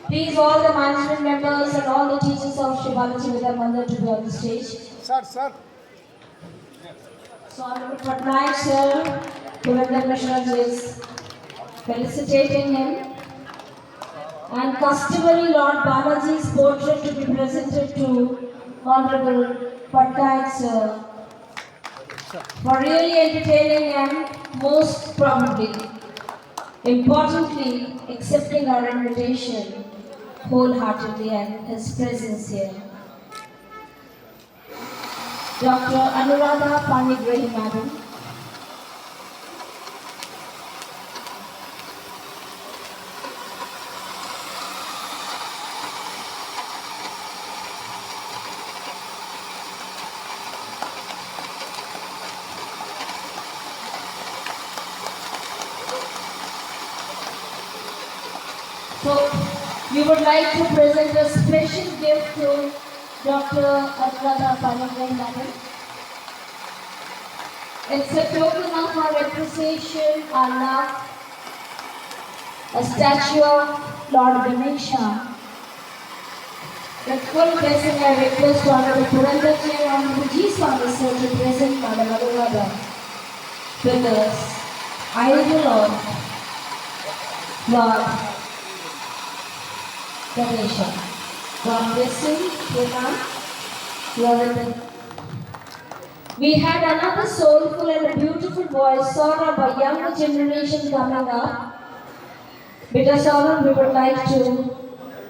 Please, all the management members and all the teachers of Shri Balaji Vidya Mandir to be on the stage. Sir. So, Honorable Patnaik sir, Devendra Mishra is felicitating him. And customary Lord Balaji's portrait to be presented to Honorable Patnaik sir for really entertaining and most probably, importantly, accepting our invitation wholeheartedly and his presence here. Dr. Anuradha Panigrahi Madam. So, we would like to present a special gift to Dr. Anuradha Panigrahi Madam. It's a token of our appreciation, our love, a statue of Lord Ganesha. With full blessing, I request Honorable Purandarji and Honorable G. Swami sir to present Madam Anuradha with us. Idol of Lord Ganesha. God bless you, Pranam. We had another soulful and a beautiful voice sought by younger generation coming up. Because we would like to